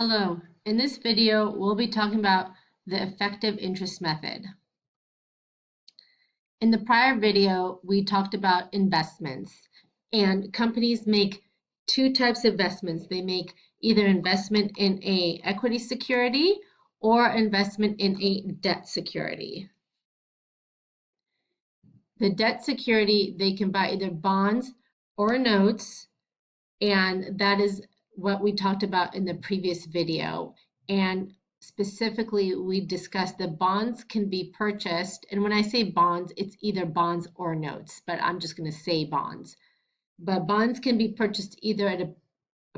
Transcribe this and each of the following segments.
Hello, in this video we'll be talking about the effective interest method. In the prior video we talked about investments, and companies make two types of investments. They make either investment in a equity security or investment in a debt security. The debt security, they can buy either bonds or notes, and that is what we talked about in the previous video. And specifically, we discussed the bonds can be purchased. And when I say bonds, it's either bonds or notes, but I'm just going to say bonds. But bonds can be purchased either at a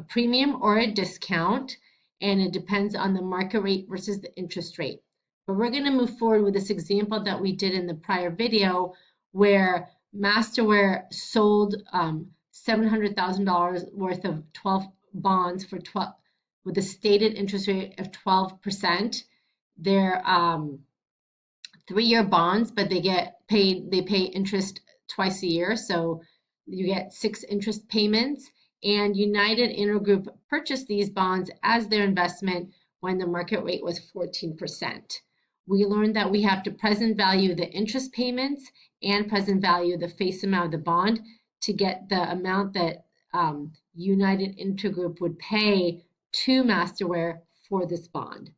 premium or a discount, and it depends on the market rate versus the interest rate. But we're going to move forward with this example that we did in the prior video where Masterware sold $700,000 worth of 12 bonds for 12 with a stated interest rate of 12%. They're 3-year bonds, but they pay interest twice a year, so you get 6 interest payments. And United Intergroup purchased these bonds as their investment when the market rate was 14%. We learned that we have to present value the interest payments and present value the face amount of the bond to get the amount that United Intergroup would pay to Masterware for this bond.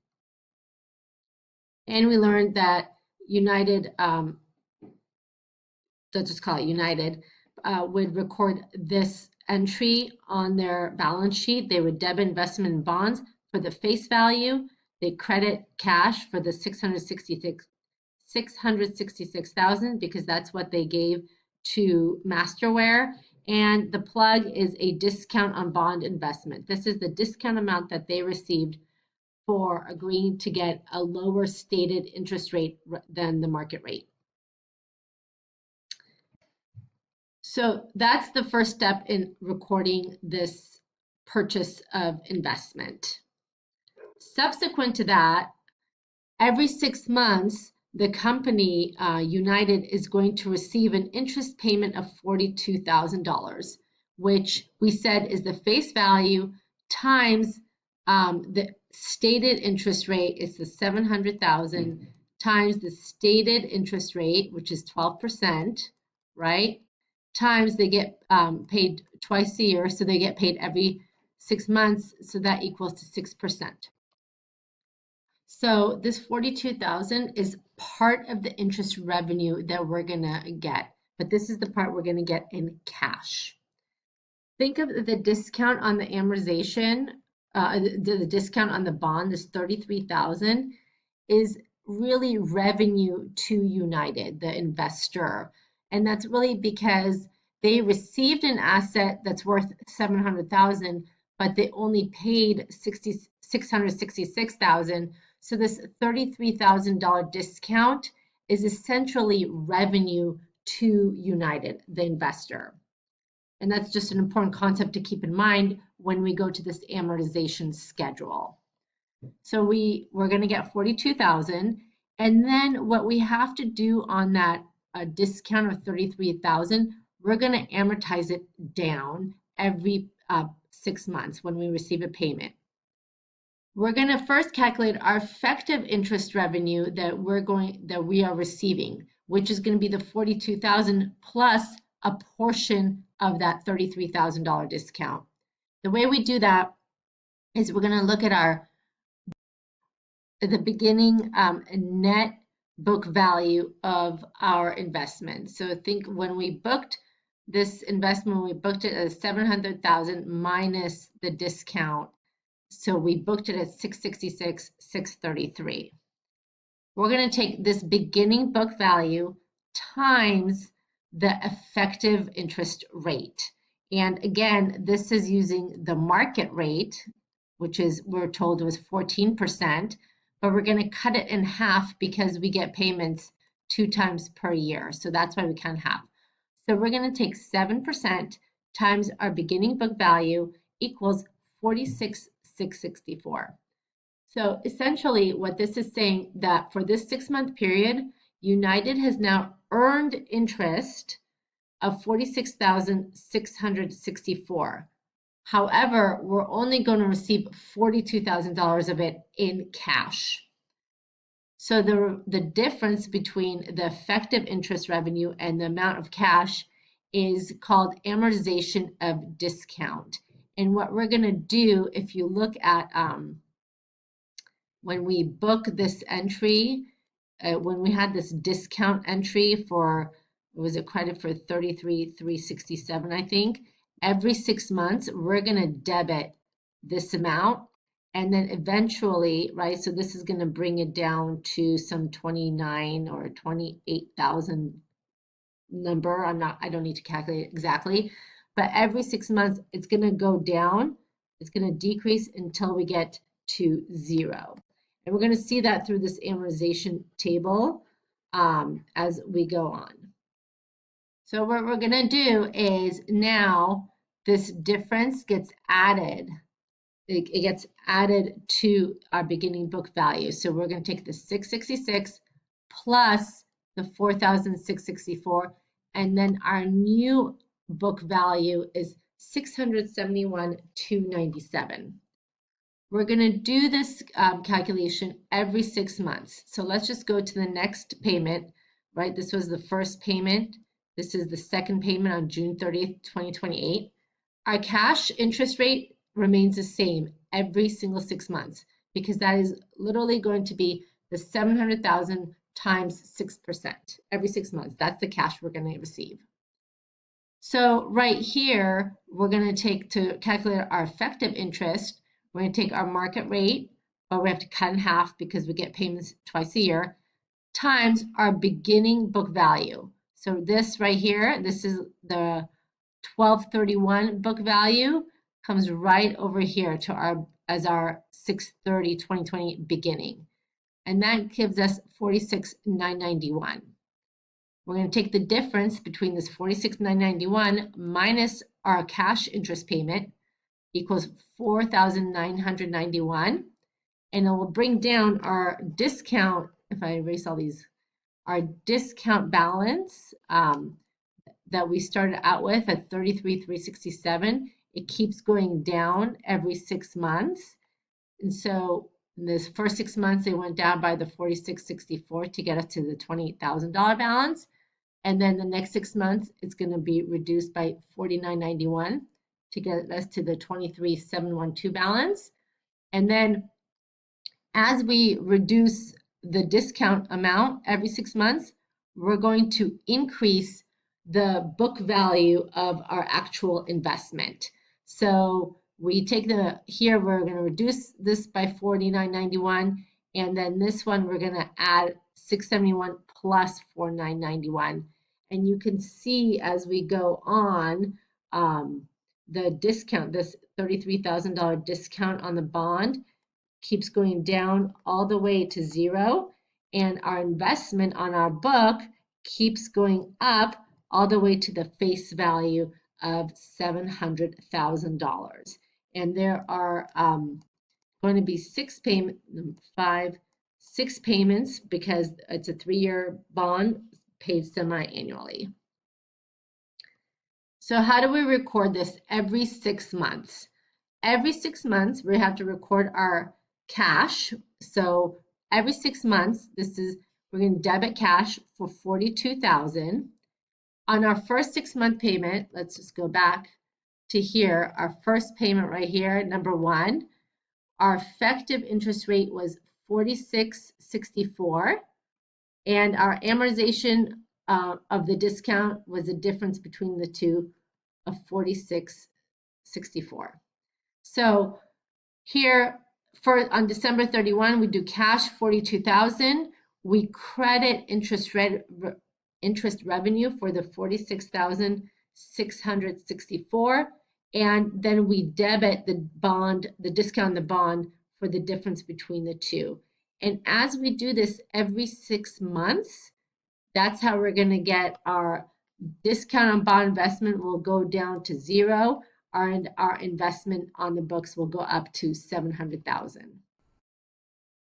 And we learned that United, let's just call it United, would record this entry on their balance sheet. They would debit investment in bonds for the face value. They credit cash for the $666,000 because that's what they gave to Masterware. And the plug is a discount on bond investment. This is the discount amount that they received for agreeing to get a lower stated interest rate than the market rate. So that's the first step in recording this purchase of investment. Subsequent to that, every 6 months, the company, United, is going to receive an interest payment of $42,000, which we said is the face value times the stated interest rate is the $700,000 times the stated interest rate, which is 12%, right? Times they get paid twice a year, so they get paid every 6 months, so that equals to 6%. So this $42,000 is part of the interest revenue that we're gonna get, but this is the part we're gonna get in cash. Think of the discount on the amortization, the discount on the bond, this $33,000 is really revenue to United, the investor. And that's really because they received an asset that's worth $700,000, but they only paid $666,000. So this $33,000 discount is essentially revenue to United, the investor. And that's just an important concept to keep in mind when we go to this amortization schedule. So we're going to get $42,000, and then what we have to do on that discount of $33,000, we're going to amortize it down every 6 months when we receive a payment. We're going to first calculate our effective interest revenue that we are receiving, which is going to be the $42,000 plus a portion of that $33,000 discount. The way we do that is we're going to look at the beginning net book value of our investment. So think when we booked this investment, we booked it as $700,000 minus the discount. So we booked it at $666,633. We're going to take this beginning book value times the effective interest rate. And again, this is using the market rate, which is, we're told, was 14%, but we're going to cut it in half because we get payments 2 times per year. So that's why we cut in half. So we're going to take 7% times our beginning book value equals $46,664. So essentially what this is saying that for this 6-month period, United has now earned interest of $46,664. However, we're only going to receive $42,000 of it in cash. So the difference between the effective interest revenue and the amount of cash is called amortization of discount. And what we're going to do, if you look at when we book this entry, when we had this discount entry for, was it credit for 33,367, I think, every 6 months, we're going to debit this amount. And then eventually, right, so this is going to bring it down to some 29 or 28,000 number. I don't need to calculate exactly, but every 6 months, it's going to go down. It's going to decrease until we get to 0. And we're going to see that through this amortization table as we go on. So what we're going to do is now this difference gets added. It gets added to our beginning book value. So we're going to take the 666 plus the 4,664, and then our new book value is 671,297. We're going to do this calculation every 6 months. So let's just go to the next payment, right? This was the first payment. This is the second payment on June 30th, 2028. Our cash interest rate remains the same every single 6 months because that is literally going to be the 700,000 times 6% every 6 months. That's the cash we're going to receive. So right here, we're going to take to calculate our effective interest. We're going to take our market rate, but we have to cut in half because we get payments twice a year, times our beginning book value. So this right here, this is the 12/31 book value, comes right over here to our as our 6/30/2020 beginning. And that gives us 46,991. We're going to take the difference between this 46,991 minus our cash interest payment equals 4,991, and it will bring down our discount, if I erase all these, our discount balance that we started out with at 33,367. It keeps going down every 6 months. And so in this first 6 months, it went down by the 4664 to get us to the $28,000 balance. And then the next 6 months, it's going to be reduced by 49.91 to get us to the 23,712 balance. And then as we reduce the discount amount every 6 months, we're going to increase the book value of our actual investment. So we take here we're going to reduce this by 49.91, and then this one we're going to add 671 plus 49.91. And you can see as we go on, the discount, this $33,000 discount on the bond keeps going down all the way to 0, and our investment on our book keeps going up all the way to the face value of $700,000. And there are going to be 6 payments because it's a 3-year bond paid semi-annually. So how do we record this every 6 months? Every 6 months, we have to record our cash. So every 6 months, we're going to debit cash for $42,000. On our first 6-month payment, let's just go back to here, our first payment right here, number 1, our effective interest rate was 46.64, and our amortization of the discount was the difference between the two of 46.64. So here on December 31, we do cash 42,000. We credit interest revenue for the 46,664, and then we debit the discount on the bond for the difference between the two. And as we do this every 6 months, that's how we're going to get our discount on bond investment will go down to 0. Our investment on the books will go up to $700,000.